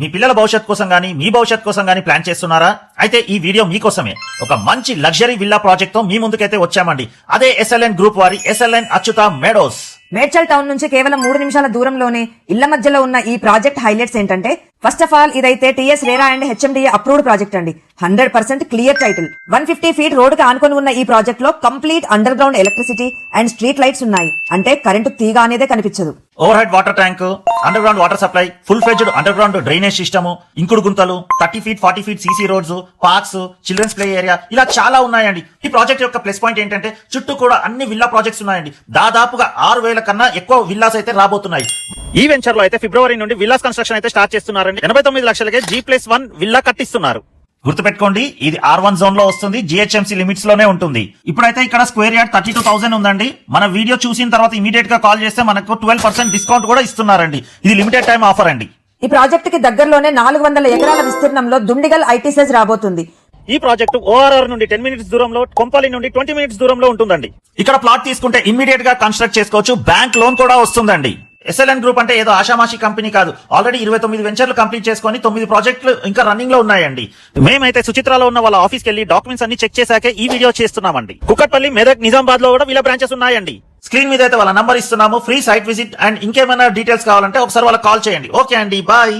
మీ పిల్లల భవిష్యత్ కోసం గానీ మీ భవిష్యత్ కోసం గానీ ప్లాన్ చేస్తున్నారా? అయితే ఈ వీడియో మీకోసమే. ఒక మంచి లగ్జరీ విల్లా ప్రాజెక్ట్ తో మీ ముందుకైతే వచ్చామండి. అదే SLN గ్రూప్ వారి SLN Achyuta Meadows. Medchal town నుంచి కేవలం 3 నిమిషాల దూరంలోనే ఇళ్ల మధ్యలో ఉన్న ఈ ప్రాజెక్ట్ హైలైట్స్ ఏంటంటే, ఫస్ట్ ఆఫ్ ఆల్ ఇదైతే TS RERA and HMDA approved project అండి. 100% క్లియర్ టైటిల్. 150 ఫీట్ రోడ్ కి ఆనుకొని ఉన్న ఈ ప్రాజెక్ట్ లో complete underground electricity and street lights ఉన్నాయి. అంటే కరెంటు తీగ అనేదే కనిపించదు. Overhead water tank, underground water supply, full fledged underground drainage system, ఇంకుడు గుంతలు, 30 feet 40 feet CC roads, parks, children's play area, ఇలా చాలా ఉన్నాయండి. ఈ ప్రాజెక్ట్ యొక్క ప్లస్ పాయింట్ ఏంటంటే చుట్టూ కూడా అన్ని విల్లా ప్రాజెక్ట్స్ ఉన్నాయండి. దాదాపుగా 6,000 కన్నా ఎక్కువ విల్లాస్ అయితే రాబోతున్నాయి. ఈ వెంచర్ లో అయితే ఫిబ్రవరి నుండి విల్లాస్ కన్స్ట్రక్షన్ అయితే స్టార్ట్ చేస్తున్నారండి. 89 లక్షలకే G+1 విల్లా కట్టిస్తున్నారు. గుర్తుపెట్టుకోండి, ఇది R1 జోన్ లో వస్తుంది. GHMC లిమిట్స్ లోనే ఉంటుంది. ఇప్పుడైతే ఇక్కడ స్క్వేర్ యార్డ్ 32,000 ఉందండి. మన వీడియో చూసిన తర్వాత ఇమీడియట్ గా కాల్ చేస్తే మనకు 12% డిస్కౌంట్ కూడా ఇస్తున్నారండి. ఇది లిమిటెడ్ టైం ఆఫర్ అండి. ఈ ప్రాజెక్ట్ కి దగ్గరలోనే 400 ఎకరాల విస్తీర్ణంలో దుండిగల్ ITCS రాబోతుంది. ఈ ప్రాజెక్టు ORR నుండి 10 మినిట్స్ దూరంలో, కొంపల్లి నుండి 20 మినిట్స్ దూరంలో ఉంటుందండి. ఇక్కడ ప్లాట్ తీసుకుంటే ఇమ్మీడియట్ గా కన్స్ట్రక్ట్ చేసుకోవచ్చు. బ్యాంక్ లోన్ కూడా వస్తుందండి. SLN గ్రూప్ అంటే ఏదో ఆషామాషి కంపెనీ కాదు. ఆల్రెడీ 29 వెంచర్లు కంప్లీట్ చేసుకుని 9 ప్రాజెక్టులు ఇంకా రన్నింగ్ లో ఉన్నాయండి. మేమైతే సుచిత్రాలో ఉన్న వాళ్ళ ఆఫీస్కి వెళ్లి డాక్యుమెంట్స్ అన్ని చెక్ చేశాకే ఈ వీడియో చేస్తున్నామండి. కుకట్పల్లి, మెదక్, నిజామాబాద్ లో కూడా వీళ్ళ బ్రాంచెస్ ఉన్నాయండి. స్క్రీన్ మీద అయితే వాళ్ళ నంబర్ ఇస్తున్నాము. ఫ్రీ సైట్ విజిట్ అండ్ ఇంకేమైనా డీటెయిల్స్ కావాలంటే ఒకసారి వాళ్ళకి కాల్ చేయండి. ఓకే అండి, బాయ్.